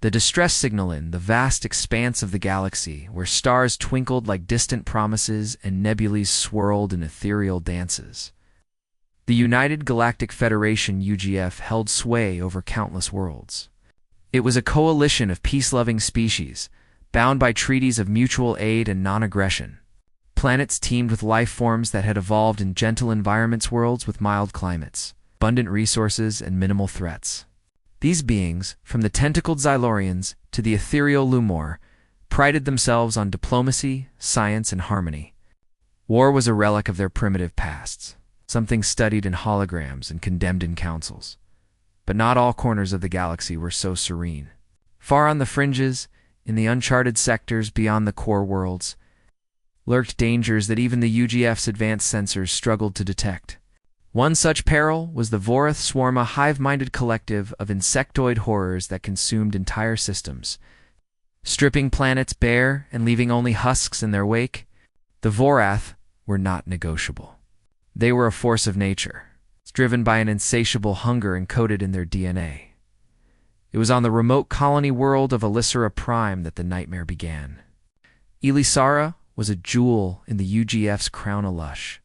The distress signal in the vast expanse of the galaxy, where stars twinkled like distant promises and nebulae swirled in ethereal dances. The United Galactic Federation UGF held sway over countless worlds. It was a coalition of peace-loving species, bound by treaties of mutual aid and non-aggression. Planets teemed with life forms that had evolved in gentle environments, worlds with mild climates, abundant resources, and minimal threats. These beings, from the tentacled Xylorians to the ethereal Lumor, prided themselves on diplomacy, science, and harmony. War was a relic of their primitive pasts, something studied in holograms and condemned in councils. But not all corners of the galaxy were so serene. Far on the fringes, in the uncharted sectors beyond the core worlds, lurked dangers that even the UGF's advanced sensors struggled to detect. One such peril was the Vorath Swarm, a hive-minded collective of insectoid horrors that consumed entire systems. Stripping planets bare and leaving only husks in their wake, the Vorath were not negotiable. They were a force of nature, driven by an insatiable hunger encoded in their DNA. It was on the remote colony world of Elysera Prime that the nightmare began. Elysera was a jewel in the UGF's crown of lush.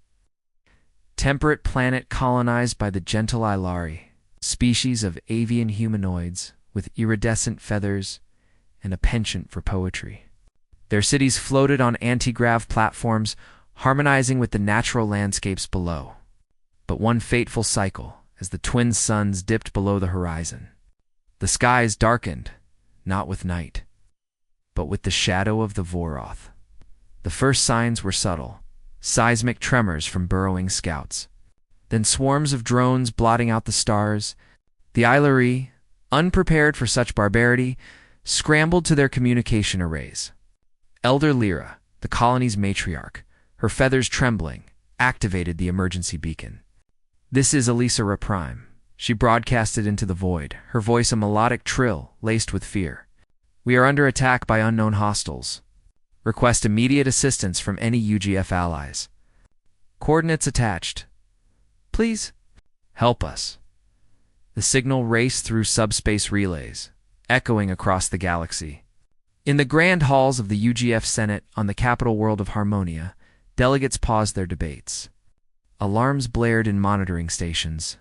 Temperate planet colonized by the gentle Ilari, species of avian humanoids with iridescent feathers and a penchant for poetry. Their cities floated on anti-grav platforms, harmonizing with the natural landscapes below. But one fateful cycle, as the twin suns dipped below the horizon, the skies darkened, not with night, but with the shadow of the Vorath. The first signs were subtle, seismic tremors from burrowing scouts. Then swarms of drones blotting out the stars. The Ilari, unprepared for such barbarity, scrambled to their communication arrays. Elder Lyra, the colony's matriarch, her feathers trembling, activated the emergency beacon. "This is Elysera Prime," she broadcasted into the void, her voice a melodic trill laced with fear. "We are under attack by unknown hostiles. Request immediate assistance from any UGF allies. Coordinates attached. Please help us." The signal raced through subspace relays, echoing across the galaxy. In the grand halls of the UGF Senate on the capital world of Harmonia, delegates paused their debates. Alarms blared in monitoring stations,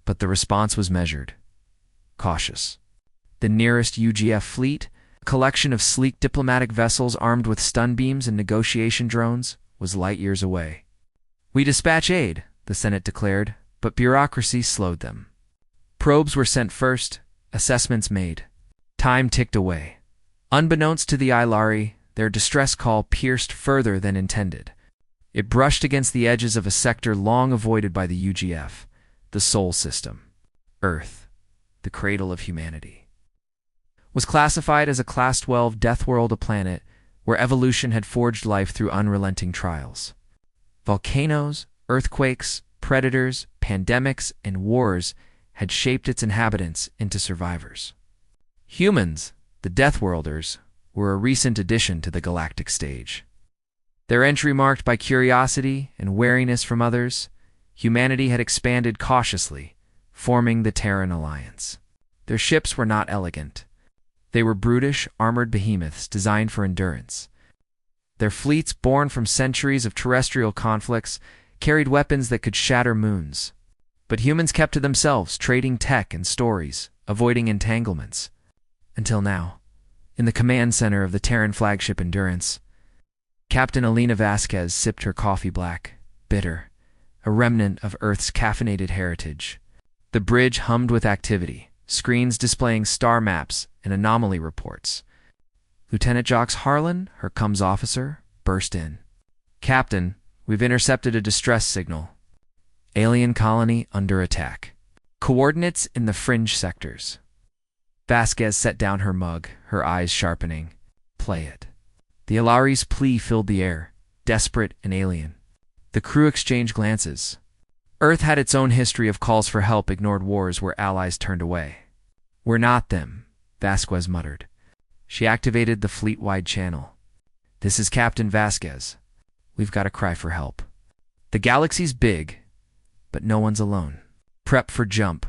but the response was measured, cautious. The nearest UGF fleet, a collection of sleek diplomatic vessels armed with stun beams and negotiation drones, was light years away. "We dispatch aid," the Senate declared, but bureaucracy slowed them. Probes were sent first, assessments made. Time ticked away. Unbeknownst to the Ilari, their distress call pierced further than intended. It brushed against the edges of a sector long avoided by the UGF, the Sol System. Earth, the cradle of humanity, was classified as a Class 12 Deathworld, a planet where evolution had forged life through unrelenting trials. Volcanoes, earthquakes, predators, pandemics, and wars had shaped its inhabitants into survivors. Humans, the Deathworlders, were a recent addition to the galactic stage. Their entry marked by curiosity and wariness from others, humanity had expanded cautiously, forming the Terran Alliance. Their ships were not elegant. They were brutish, armored behemoths designed for endurance. Their fleets, born from centuries of terrestrial conflicts, carried weapons that could shatter moons. But humans kept to themselves, trading tech and stories, avoiding entanglements. Until now, in the command center of the Terran flagship Endurance, Captain Elena Vasquez sipped her coffee black, bitter, a remnant of Earth's caffeinated heritage. The bridge hummed with activity, screens displaying star maps and anomaly reports. Lieutenant Jox Harlan, her comms officer, burst in. "Captain, we've intercepted a distress signal. Alien colony under attack. Coordinates in the fringe sectors." Vasquez set down her mug, her eyes sharpening. "Play it." The Ilari's plea filled the air, desperate and alien. The crew exchanged glances. Earth had its own history of calls for help, ignored wars where allies turned away. "We're not them," Vasquez muttered. She activated the fleet-wide channel. "This is Captain Vasquez. We've got a cry for help. The galaxy's big, but no one's alone. Prep for jump.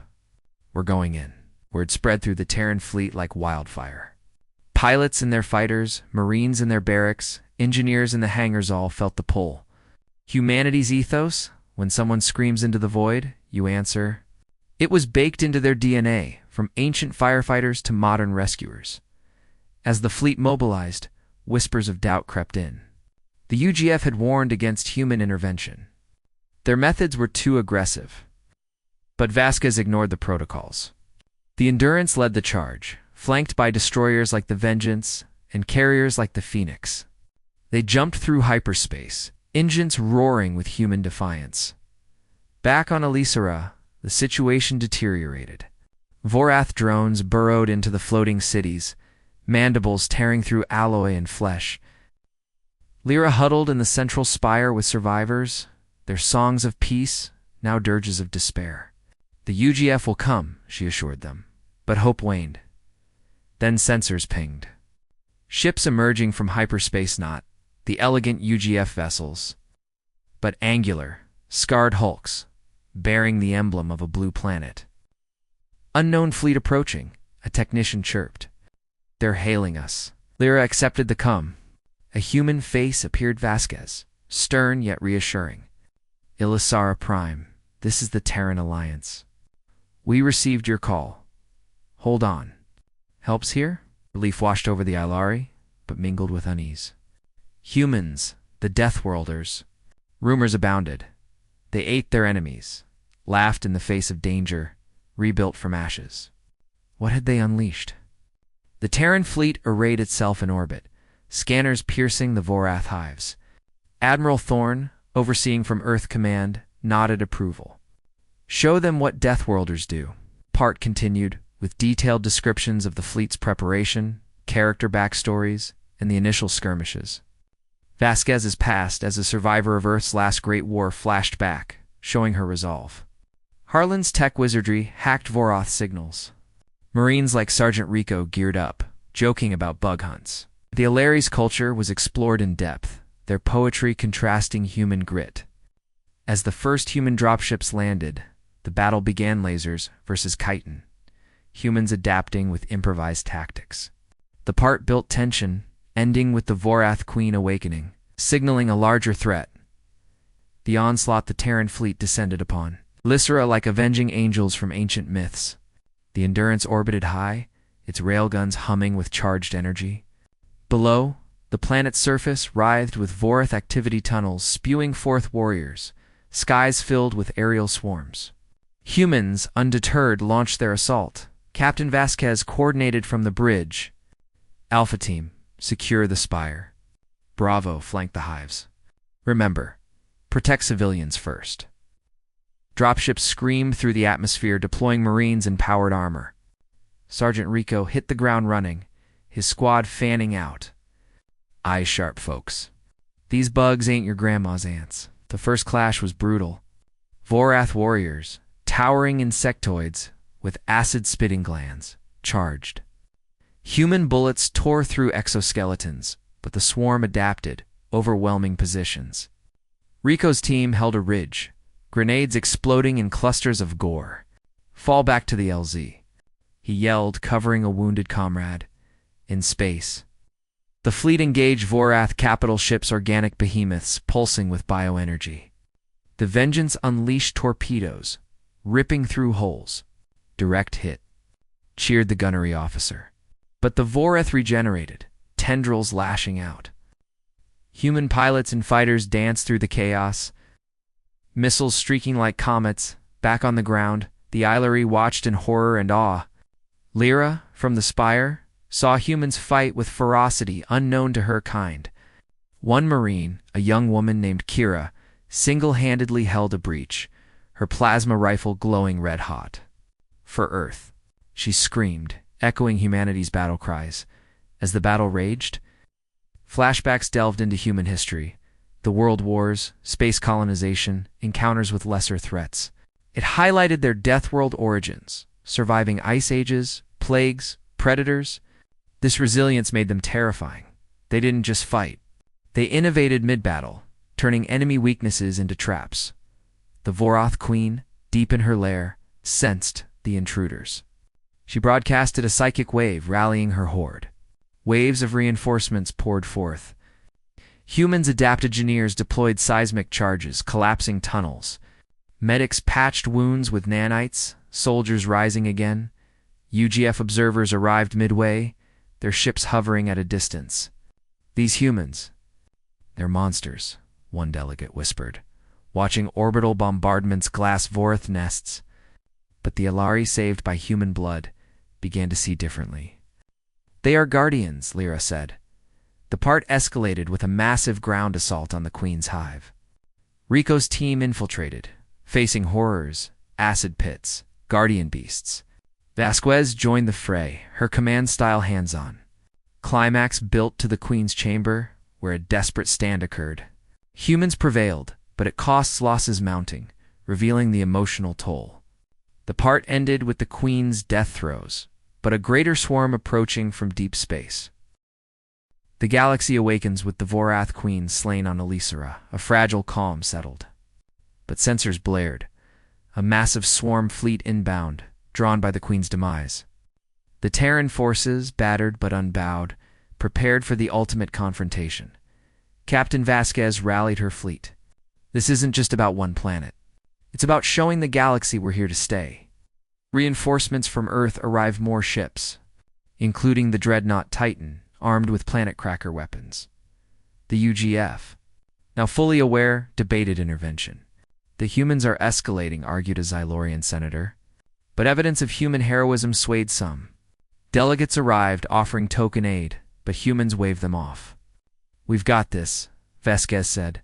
We're going in. Word spread through the Terran fleet like wildfire. Pilots in their fighters, Marines in their barracks, engineers in the hangars all felt the pull. Humanity's ethos? When someone screams into the void, you answer. It was baked into their DNA, from ancient firefighters to modern rescuers. As the fleet mobilized, whispers of doubt crept in. The UGF had warned against human intervention. Their methods were too aggressive. But Vasquez ignored the protocols. The Endurance led the charge, flanked by destroyers like the Vengeance and carriers like the Phoenix. They jumped through hyperspace, engines roaring with human defiance. Back on Elisara, the situation deteriorated. Vorath drones burrowed into the floating cities, mandibles tearing through alloy and flesh. Lyra huddled in the central spire with survivors, their songs of peace, now dirges of despair. The UGF will come, she assured them, but hope waned. Then sensors pinged. Ships emerging from hyperspace, not the elegant UGF vessels, but angular, scarred hulks, bearing the emblem of a blue planet. Unknown fleet approaching, a technician chirped. They're hailing us. Lyra accepted the come. A human face appeared Vasquez, stern yet reassuring. Elisara Prime, this is the Terran Alliance. We received your call. Hold on. Help's here? Relief washed over the Ilari, but mingled with unease. Humans, the Deathworlders. Rumors abounded. They ate their enemies, laughed in the face of danger, rebuilt from ashes. What had they unleashed? The Terran fleet arrayed itself in orbit, scanners piercing the Vorath hives. Admiral Thorne, overseeing from Earth Command, nodded approval. Show them what Deathworlders do. Part continued, with detailed descriptions of the fleet's preparation, character backstories, and the initial skirmishes. Vasquez's past as a survivor of Earth's last great war flashed back, showing her resolve. Harlan's tech wizardry hacked Vorath signals. Marines like Sergeant Rico geared up, joking about bug hunts. The Ilari's culture was explored in depth, their poetry contrasting human grit. As the first human dropships landed, the battle began lasers versus chitin, humans adapting with improvised tactics. The part built tension, ending with the Vorath Queen awakening, signaling a larger threat. The onslaught the Terran fleet descended upon. Elisara like avenging angels from ancient myths. The Endurance orbited high, its railguns humming with charged energy. Below, the planet's surface writhed with Vorath activity tunnels spewing forth warriors, skies filled with aerial swarms. Humans, undeterred, launched their assault. Captain Vasquez coordinated from the bridge. Alpha Team, secure the spire. Bravo, flank the hives. Remember, protect civilians first. Dropships screamed through the atmosphere, deploying Marines in powered armor. Sergeant Rico hit the ground running, his squad fanning out. Eyes sharp, folks. These bugs ain't your grandma's ants. The first clash was brutal. Vorath warriors, towering insectoids with acid-spitting glands, charged. Human bullets tore through exoskeletons, but the swarm adapted, overwhelming positions. Rico's team held a ridge, grenades exploding in clusters of gore. Fall back to the LZ. He yelled, covering a wounded comrade. In space. The fleet engaged Vorath capital ships, organic behemoths pulsing with bioenergy. The Vengeance unleashed torpedoes, ripping through holes. Direct hit. Cheered the gunnery officer. But the Vorath regenerated, tendrils lashing out. Human pilots and fighters danced through the chaos. Missiles streaking like comets, back on the ground, the Ilari watched in horror and awe. Lyra, from the spire, saw humans fight with ferocity unknown to her kind. One Marine, a young woman named Kira, single-handedly held a breach, her plasma rifle glowing red-hot. For Earth, she screamed, echoing humanity's battle cries. As the battle raged, flashbacks delved into human history, the world wars, space colonization, encounters with lesser threats. It highlighted their Deathworld origins, surviving ice ages, plagues, predators. This resilience made them terrifying. They didn't just fight. They innovated mid-battle, turning enemy weaknesses into traps. The Vorath Queen, deep in her lair, sensed the intruders. She broadcasted a psychic wave, rallying her horde. Waves of reinforcements poured forth. Humans' adaptogeneers deployed seismic charges, collapsing tunnels. Medics patched wounds with nanites, soldiers rising again. UGF observers arrived midway, their ships hovering at a distance. These humans, they're monsters, one delegate whispered, watching orbital bombardments glass Vorath nests. But the Alari, saved by human blood, began to see differently. They are guardians, Lyra said. The part escalated with a massive ground assault on the Queen's hive. Rico's team infiltrated, facing horrors, acid pits, guardian beasts. Vasquez joined the fray, her command style hands-on. Climax built to the Queen's chamber, where a desperate stand occurred. Humans prevailed, but it costs losses mounting, revealing the emotional toll. The part ended with the Queen's death throes, but a greater swarm approaching from deep space. The galaxy awakens with the Vorath Queen slain on Elisera. A fragile calm settled. But sensors blared. A massive swarm fleet inbound, drawn by the Queen's demise. The Terran forces, battered but unbowed, prepared for the ultimate confrontation. Captain Vasquez rallied her fleet. This isn't just about one planet. It's about showing the galaxy we're here to stay. Reinforcements from Earth arrive, more ships, including the dreadnought Titan, armed with planet cracker weapons. The UGF, now fully aware, debated intervention. The humans are escalating, argued a Xylorian senator. But evidence of human heroism swayed some. Delegates arrived, offering token aid, but humans waved them off. We've got this, Vasquez said.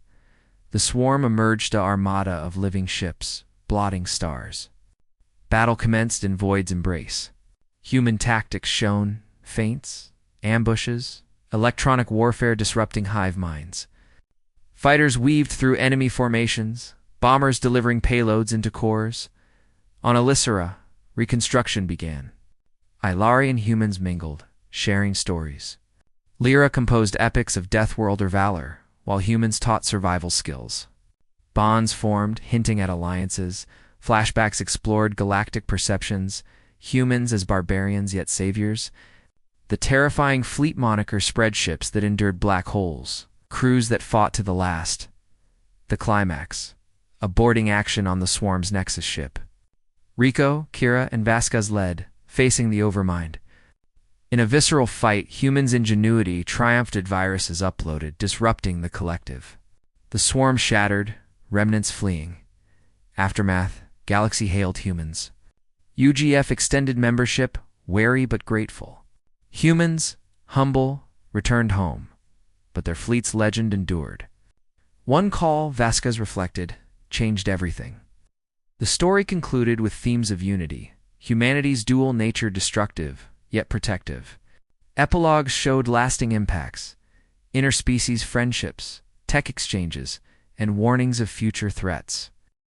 The swarm emerged, a armada of living ships, blotting stars. Battle commenced in Void's embrace. Human tactics shone, feints, ambushes, electronic warfare disrupting hive minds. Fighters weaved through enemy formations, bombers delivering payloads into cores. On Elisera, reconstruction began. Ilari and humans mingled, sharing stories. Lyra composed epics of Deathworlder valor, while humans taught survival skills. Bonds formed, hinting at alliances. Flashbacks explored galactic perceptions, humans as barbarians yet saviors. The terrifying fleet moniker spread ships that endured black holes, crews that fought to the last. The climax, a boarding action on the swarm's Nexus ship. Rico, Kira, and Vasquez led, facing the Overmind. In a visceral fight, humans' ingenuity triumphed. Viruses uploaded, disrupting the collective. The swarm shattered, remnants fleeing. Aftermath, Galaxy hailed humans. UGF extended membership, wary but grateful. Humans, humble, returned home, but their fleet's legend endured. One call, Vasquez reflected, changed everything. The story concluded with themes of unity, humanity's dual nature, destructive, yet protective. Epilogues showed lasting impacts, interspecies friendships, tech exchanges, and warnings of future threats.